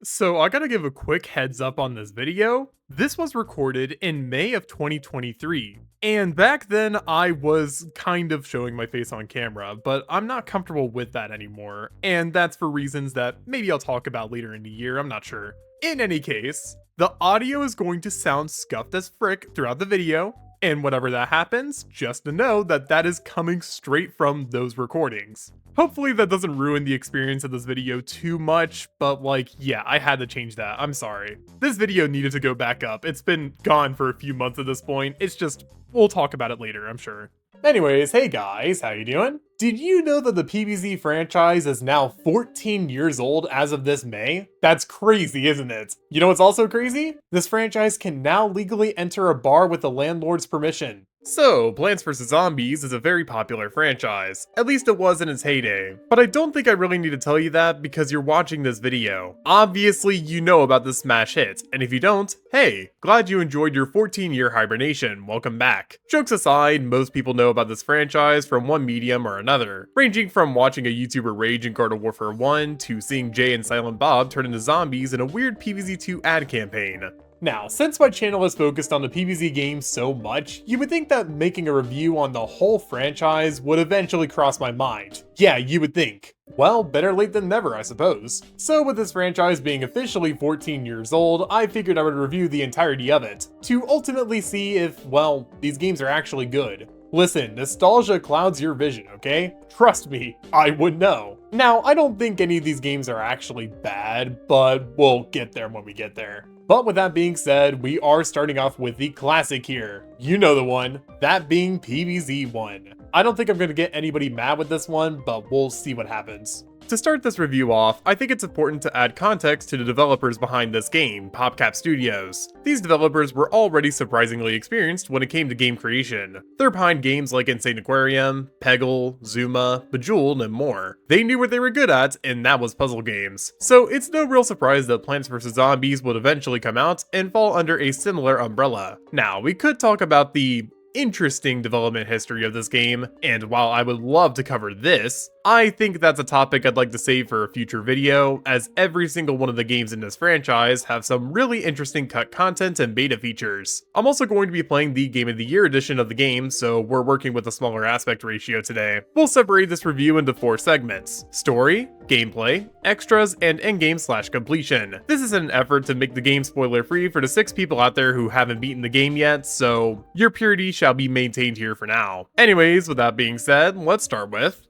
So I gotta give a quick heads up on this video. This was recorded in May of 2023, and back then I was kind of showing my face on camera, but I'm not comfortable with that anymore, and that's for reasons that maybe I'll talk about later in the year, I'm not sure. In any case, the audio is going to sound scuffed as frick throughout the video, and whenever that happens, just to know that that is coming straight from those recordings. Hopefully that doesn't ruin the experience of this video too much, but like, yeah, I had to change that, I'm sorry. This video needed to go back up, it's been gone for a few months at this point, it's just, we'll talk about it later, I'm sure. Anyways, hey guys, how you doing? Did you know that the PVZ franchise is now 14 years old as of this May? That's crazy, isn't it? You know what's also crazy? This franchise can now legally enter a bar with the landlord's permission. So, Plants vs. Zombies is a very popular franchise, at least it was in its heyday, but I don't think I really need to tell you that because you're watching this video. Obviously, you know about the smash hit, and if you don't, hey, glad you enjoyed your 14-year hibernation, welcome back. Jokes aside, most people know about this franchise from one medium or another, ranging from watching a YouTuber rage in Garden Warfare 1 to seeing Jay and Silent Bob turn into zombies in a weird PVZ2 ad campaign. Now, since my channel is focused on the PvZ games so much, you would think that making a review on the whole franchise would eventually cross my mind. Yeah, you would think. Well, better late than never, I suppose. So with this franchise being officially 14 years old, I figured I would review the entirety of it, to ultimately see if, well, these games are actually good. Listen, nostalgia clouds your vision, okay? Trust me, I would know. Now, I don't think any of these games are actually bad, but we'll get there when we get there. But with that being said, we are starting off with the classic here. You know the one, that being PVZ1. I don't think I'm going to get anybody mad with this one, but we'll see what happens. To start this review off, I think it's important to add context to the developers behind this game, PopCap Studios. These developers were already surprisingly experienced when it came to game creation. They're behind games like Insane Aquarium, Peggle, Zuma, Bejeweled, and more. They knew what they were good at, and that was puzzle games. So it's no real surprise that Plants vs. Zombies would eventually come out and fall under a similar umbrella. Now, we could talk about the interesting development history of this game, and while I would love to cover this, I think that's a topic I'd like to save for a future video, as every single one of the games in this franchise have some really interesting cut content and beta features. I'm also going to be playing the Game of the Year edition of the game, so we're working with a smaller aspect ratio today. We'll separate this review into 4 segments: story, gameplay, extras, and endgame/completion. This is an effort to make the game spoiler free for the 6 people out there who haven't beaten the game yet, so your purity shall be maintained here for now. Anyways, with that being said, let's start with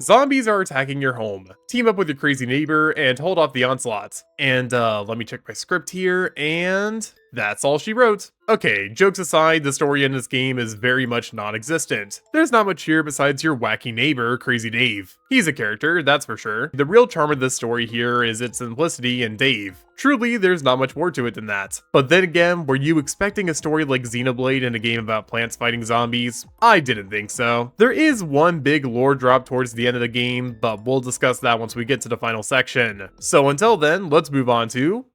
zombies are attacking your home. Team up with your crazy neighbor and hold off the onslaught. And let me check my script here, and that's all she wrote. Okay, jokes aside, the story in this game is very much non-existent. There's not much here besides your wacky neighbor, Crazy Dave. He's a character, that's for sure. The real charm of this story here is its simplicity and Dave. Truly, there's not much more to it than that. But then again, were you expecting a story like Xenoblade in a game about plants fighting zombies? I didn't think so. There is one big lore drop towards the end of the game, but we'll discuss that once we get to the final section. So until then, let's move on to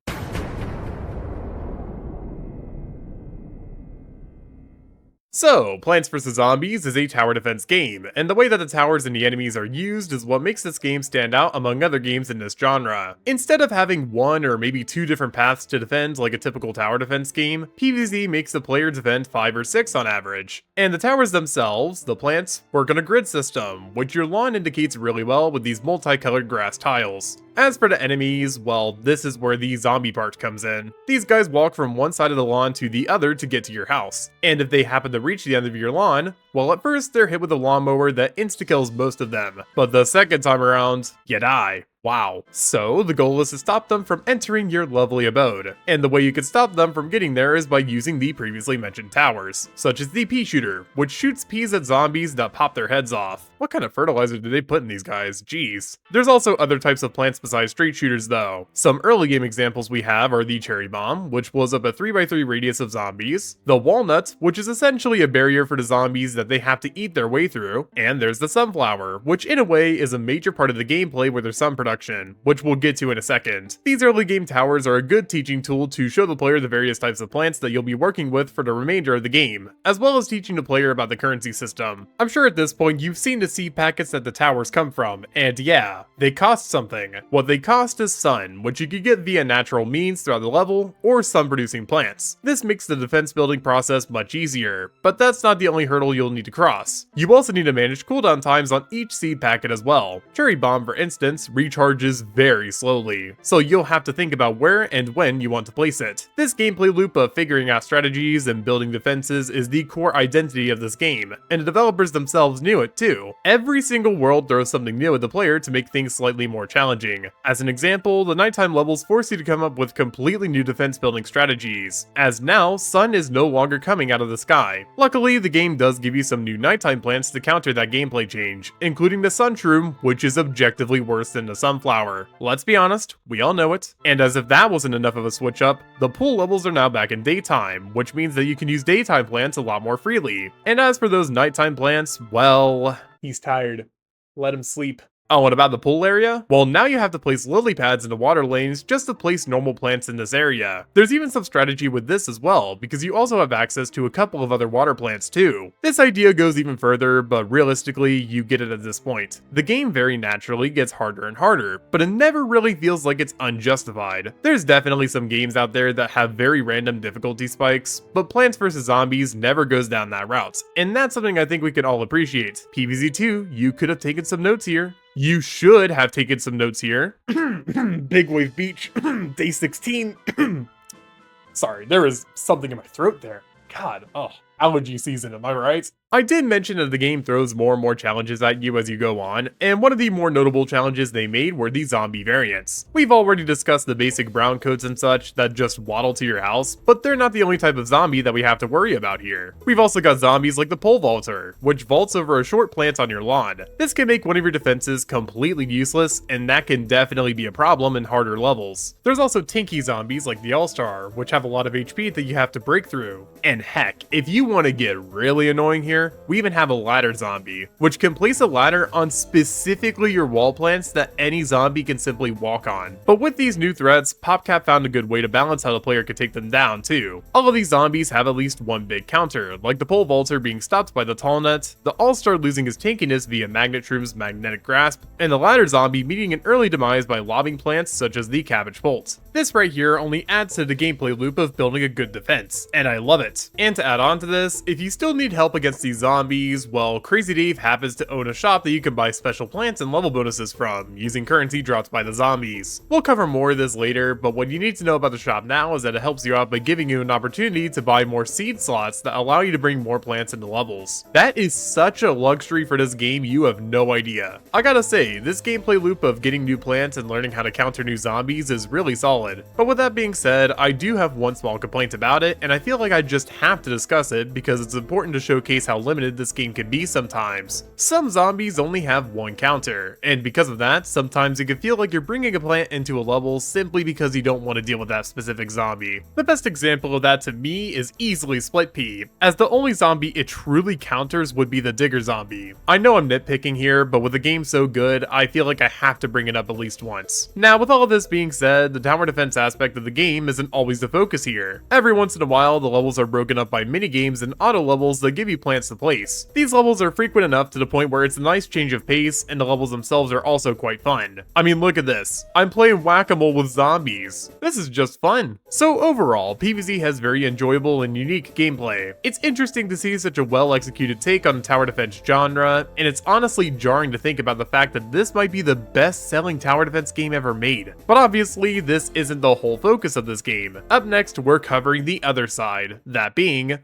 So, Plants vs. Zombies is a tower defense game, and the way that the towers and the enemies are used is what makes this game stand out among other games in this genre. Instead of having 1 or maybe 2 different paths to defend like a typical tower defense game, PvZ makes the player defend 5 or 6 on average. And the towers themselves, the plants, work on a grid system, which your lawn indicates really well with these multicolored grass tiles. As for the enemies, well, this is where the zombie part comes in. These guys walk from one side of the lawn to the other to get to your house, and if they happen to reach the end of your lawn, well, at first they're hit with a lawnmower that insta-kills most of them, but the second time around, you die. Wow. So, the goal is to stop them from entering your lovely abode, and the way you can stop them from getting there is by using the previously mentioned towers, such as the pea shooter, which shoots peas at zombies that pop their heads off. What kind of fertilizer do they put in these guys? Jeez. There's also other types of plants besides straight shooters though. Some early game examples we have are the cherry bomb, which blows up a 3x3 radius of zombies, the walnut, which is essentially a barrier for the zombies that they have to eat their way through, and there's the sunflower, which in a way is a major part of the gameplay with their sun production, which we'll get to in a second. These early game towers are a good teaching tool to show the player the various types of plants that you'll be working with for the remainder of the game, as well as teaching the player about the currency system. I'm sure at this point you've seen this the seed packets that the towers come from, and yeah, they cost something. What they cost is sun, which you can get via natural means throughout the level, or sun-producing plants. This makes the defense building process much easier, but that's not the only hurdle you'll need to cross. You also need to manage cooldown times on each seed packet as well. Cherry Bomb, for instance, recharges very slowly, so you'll have to think about where and when you want to place it. This gameplay loop of figuring out strategies and building defenses is the core identity of this game, and the developers themselves knew it too. Every single world throws something new at the player to make things slightly more challenging. As an example, the nighttime levels force you to come up with completely new defense building strategies, as now sun is no longer coming out of the sky. Luckily, the game does give you some new nighttime plants to counter that gameplay change, including the sun shroom, which is objectively worse than the sunflower. Let's be honest, we all know it. And as if that wasn't enough of a switch up, the pool levels are now back in daytime, which means that you can use daytime plants a lot more freely. And as for those nighttime plants, well, he's tired. Let him sleep. Oh, and about the pool area? Well, now you have to place lily pads in the water lanes just to place normal plants in this area. There's even some strategy with this as well, because you also have access to a couple of other water plants too. This idea goes even further, but realistically, you get it at this point. The game very naturally gets harder and harder, but it never really feels like it's unjustified. There's definitely some games out there that have very random difficulty spikes, but Plants vs. Zombies never goes down that route, and that's something I think we can all appreciate. PVZ2, you could have taken some notes here. You should have taken some notes here. Big Wave Beach, day 16. Sorry, there was something in my throat there. God, oh, allergy season, am I right? I did mention that the game throws more and more challenges at you as you go on, and one of the more notable challenges they made were the zombie variants. We've already discussed the basic brown coats and such that just waddle to your house, but they're not the only type of zombie that we have to worry about here. We've also got zombies like the pole vaulter, which vaults over a short plant on your lawn. This can make one of your defenses completely useless, and that can definitely be a problem in harder levels. There's also tanky zombies like the All-Star, which have a lot of HP that you have to break through. And heck, if you want to get really annoying here, we even have a ladder zombie, which can place a ladder on specifically your wall plants that any zombie can simply walk on. But with these new threats, PopCap found a good way to balance how the player could take them down too. All of these zombies have at least one big counter, like the pole vaulter being stopped by the tall net, the All-Star losing his tankiness via Magnet Shroom's magnetic grasp, and the ladder zombie meeting an early demise by lobbing plants such as the cabbage bolt. This right here only adds to the gameplay loop of building a good defense, and I love it. And to add on to this, if you still need help against these zombies, well, Crazy Dave happens to own a shop that you can buy special plants and level bonuses from, using currency dropped by the zombies. We'll cover more of this later, but what you need to know about the shop now is that it helps you out by giving you an opportunity to buy more seed slots that allow you to bring more plants into levels. That is such a luxury for this game, you have no idea. I gotta say, this gameplay loop of getting new plants and learning how to counter new zombies is really solid. But with that being said, I do have one small complaint about it, and I feel like I just have to discuss it because it's important to showcase how limited this game can be sometimes. Some zombies only have one counter, and because of that, sometimes it can feel like you're bringing a plant into a level simply because you don't want to deal with that specific zombie. The best example of that to me is easily Split Pea, as the only zombie it truly counters would be the Digger zombie. I know I'm nitpicking here, but with the game so good, I feel like I have to bring it up at least once. Now, with all of this being said, the tower defense aspect of the game isn't always the focus here. Every once in a while, the levels are broken up by mini-games and auto levels that give you plants to place. These levels are frequent enough to the point where it's a nice change of pace, and the levels themselves are also quite fun. I mean, look at this. I'm playing whack-a-mole with zombies. This is just fun. So overall, PVZ has very enjoyable and unique gameplay. It's interesting to see such a well-executed take on the tower defense genre, and it's honestly jarring to think about the fact that this might be the best-selling tower defense game ever made. But obviously, this isn't the whole focus of this game. Up next, we're covering the other side, that being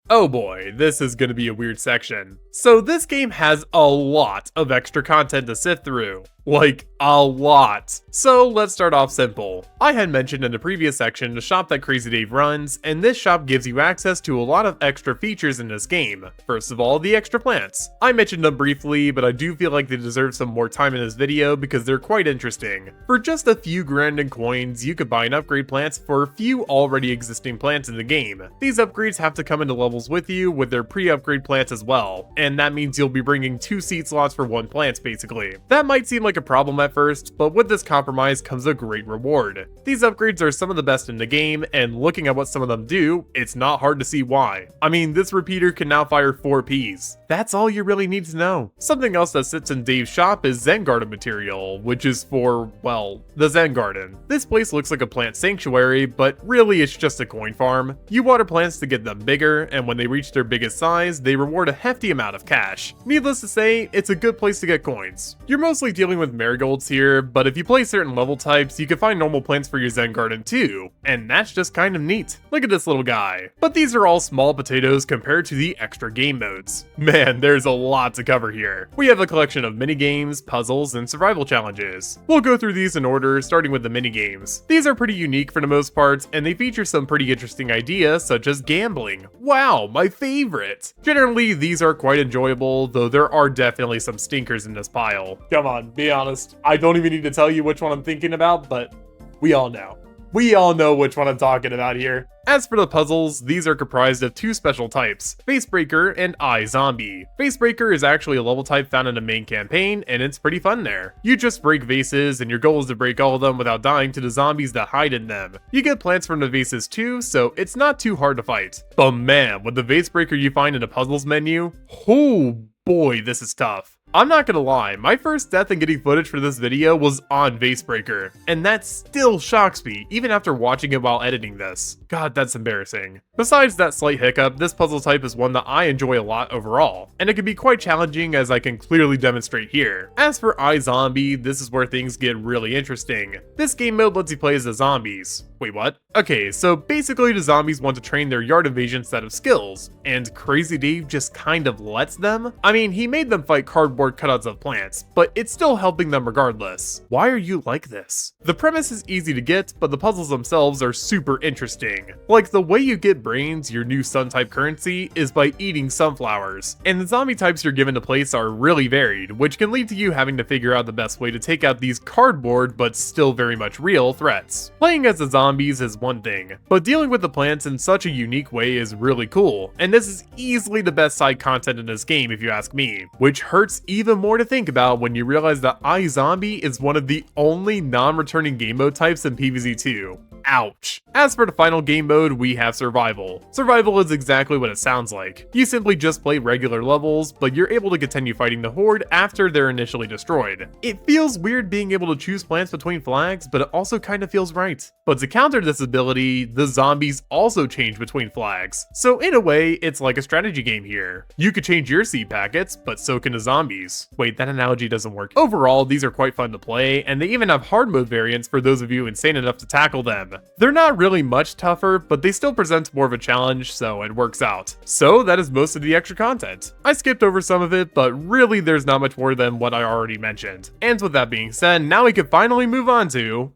oh boy, this is gonna be a weird section. So this game has a lot of extra content to sift through. Like, a lot. So let's start off simple. I had mentioned in the previous section the shop that Crazy Dave runs, and this shop gives you access to a lot of extra features in this game. First of all, the extra plants. I mentioned them briefly, but I do feel like they deserve some more time in this video because they're quite interesting. For just a few grand in coins, you could buy and upgrade plants for a few already existing plants in the game. These upgrades have to come into level levels with you with their pre-upgrade plants as well, and that means you'll be bringing 2 seed slots for 1 plant basically. That might seem like a problem at first, but with this compromise comes a great reward. These upgrades are some of the best in the game, and looking at what some of them do, it's not hard to see why. I mean, this repeater can now fire 4 Ps. That's all you really need to know. Something else that sits in Dave's shop is Zen Garden material, which is for, well, the Zen Garden. This place looks like a plant sanctuary, but really it's just a coin farm. You water plants to get them bigger, and when they reach their biggest size, they reward a hefty amount of cash. Needless to say, it's a good place to get coins. You're mostly dealing with marigolds here, but if you play certain level types, you can find normal plants for your Zen Garden too, and that's just kind of neat. Look at this little guy. But these are all small potatoes compared to the extra game modes. Man, there's a lot to cover here. We have a collection of mini-games, puzzles, and survival challenges. We'll go through these in order, starting with the mini-games. These are pretty unique for the most part, and they feature some pretty interesting ideas, such as gambling. Wow, my favorite! Generally, these are quite enjoyable, though there are definitely some stinkers in this pile. Come on, be honest. I don't even need to tell you which one I'm thinking about, but we all know. We all know which one I'm talking about here. As for the puzzles, these are comprised of 2 special types, Facebreaker and iZombie. Facebreaker is actually a level type found in the main campaign, and it's pretty fun there. You just break vases, and your goal is to break all of them without dying to the zombies that hide in them. You get plants from the vases too, so it's not too hard to fight. But man, with the Facebreaker you find in the puzzles menu, oh boy, this is tough. I'm not gonna lie, my first death in getting footage for this video was on Facebreaker, and that still shocks me, even after watching it while editing this. God, that's embarrassing. Besides that slight hiccup, this puzzle type is one that I enjoy a lot overall, and it can be quite challenging as I can clearly demonstrate here. As for iZombie, this is where things get really interesting. This game mode lets you play as the zombies. Wait, what? Okay, so basically the zombies want to train their yard invasion set of skills, and Crazy Dave just kind of lets them? I mean, he made them fight cardboard cutouts of plants, but it's still helping them regardless. Why are you like this? The premise is easy to get, but the puzzles themselves are super interesting. Like, the way you get brains, your new sun type currency, is by eating sunflowers, and the zombie types you're given to place are really varied, which can lead to you having to figure out the best way to take out these cardboard but still very much real threats. Playing as the zombies is one thing, but dealing with the plants in such a unique way is really cool, and this is easily the best side content in this game if you ask me, which hurts even more to think about when you realize that iZombie is one of the only non-returning game mode types in PVZ2. Ouch. As for the final game mode, we have Survival. Survival is exactly what it sounds like. You simply just play regular levels, but you're able to continue fighting the Horde after they're initially destroyed. It feels weird being able to choose plants between flags, but it also kind of feels right. But to counter this ability, the zombies also change between flags. So in a way, it's like a strategy game here. You could change your seed packets, but so can the zombies. Wait, that analogy doesn't work. Overall, these are quite fun to play, and they even have hard mode variants for those of you insane enough to tackle them. They're not really much tougher, but they still present more of a challenge, so it works out. So that is most of the extra content. I skipped over some of it, but really there's not much more than what I already mentioned. And with that being said, now we can finally move on to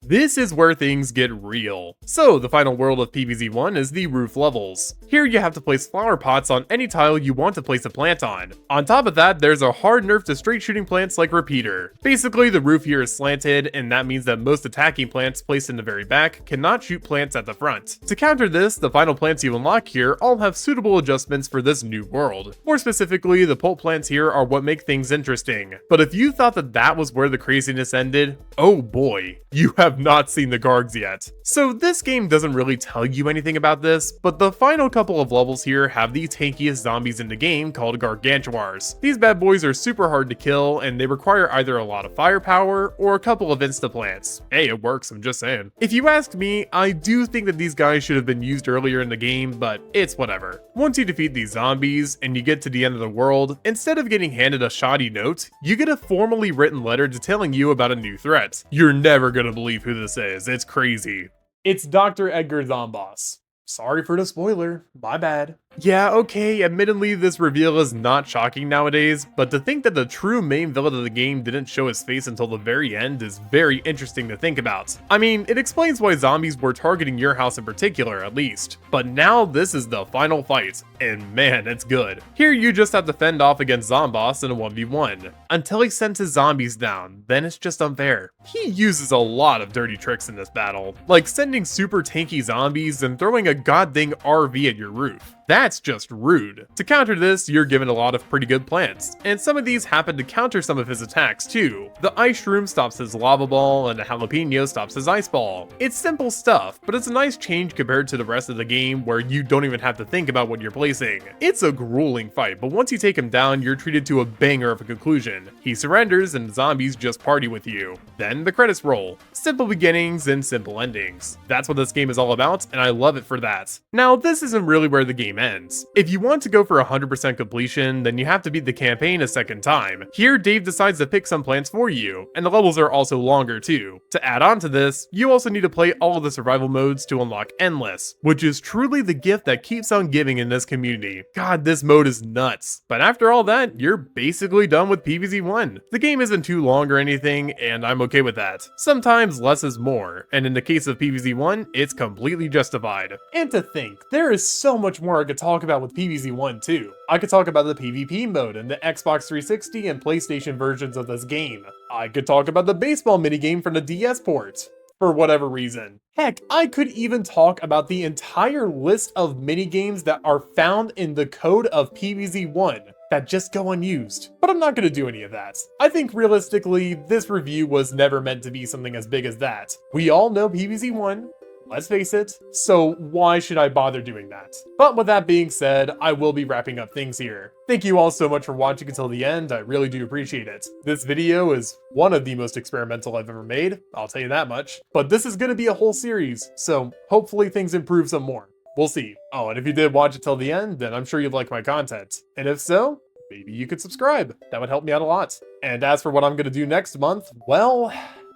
this is where things get real. So, the final world of PVZ1 is the roof levels. Here you have to place flower pots on any tile you want to place a plant on. On top of that, there's a hard nerf to straight shooting plants like Repeater. Basically, the roof here is slanted, and that means that most attacking plants placed in the very back cannot shoot plants at the front. To counter this, the final plants you unlock here all have suitable adjustments for this new world. More specifically, the pulp plants here are what make things interesting. But if you thought that that was where the craziness ended, oh boy, you have not seen the Gargs yet. So this game doesn't really tell you anything about this, but the final couple of levels here have the tankiest zombies in the game called Gargantuars. These bad boys are super hard to kill, and they require either a lot of firepower or a couple of insta-plants. Hey, it works, I'm just saying. If you ask me, I do think that these guys should have been used earlier in the game, but it's whatever. Once you defeat these zombies, and you get to the end of the world, instead of getting handed a shoddy note, you get a formally written letter detailing you about a new threat. You're never gonna believe who this is, it's crazy. It's Dr. Edgar Zomboss. Sorry for the spoiler, my bad. Yeah, okay, admittedly this reveal is not shocking nowadays, but to think that the true main villain of the game didn't show his face until the very end is very interesting to think about. I mean, it explains why zombies were targeting your house in particular, at least. But now this is the final fight, and man, it's good. Here you just have to fend off against Zomboss in a 1v1, until he sends his zombies down, then it's just unfair. He uses a lot of dirty tricks in this battle, like sending super tanky zombies and throwing a goddamn RV at your roof. That's just rude. To counter this, you're given a lot of pretty good plants, and some of these happen to counter some of his attacks too. The ice shroom stops his lava ball, and the jalapeno stops his ice ball. It's simple stuff, but it's a nice change compared to the rest of the game where you don't even have to think about what you're placing. It's a grueling fight, but once you take him down, you're treated to a banger of a conclusion. He surrenders and the zombies just party with you. Then the credits roll. Simple beginnings and simple endings. That's what this game is all about, and I love it for that. Now, this isn't really where the game ends. If you want to go for 100% completion, then you have to beat the campaign a second time. Here, Dave decides to pick some plants for you, and the levels are also longer too. To add on to this, you also need to play all of the survival modes to unlock Endless, which is truly the gift that keeps on giving in this community. God, this mode is nuts. But after all that, you're basically done with PVZ1. The game isn't too long or anything, and I'm okay with that. Sometimes less is more, and in the case of PVZ1, it's completely justified. And to think, there is so much more I could talk about with PVZ1 too. I could talk about the PvP mode and the Xbox 360 and PlayStation versions of this game. I could talk about the baseball minigame from the DS port, for whatever reason. Heck, I could even talk about the entire list of minigames that are found in the code of PVZ1 that just go unused. But I'm not going to do any of that. I think realistically, this review was never meant to be something as big as that. We all know PVZ1. Let's face it, so why should I bother doing that? But with that being said, I will be wrapping up things here. Thank you all so much for watching until the end, I really do appreciate it. This video is one of the most experimental I've ever made, I'll tell you that much. But this is going to be a whole series, so hopefully things improve some more. We'll see. Oh, and if you did watch it till the end, then I'm sure you'd like my content. And if so, maybe you could subscribe. That would help me out a lot. And as for what I'm going to do next month, well,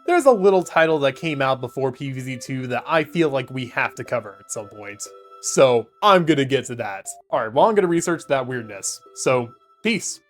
there's a little title that came out before PVZ2 that I feel like we have to cover at some point. So I'm gonna get to that. Alright, well I'm gonna research that weirdness. So, peace.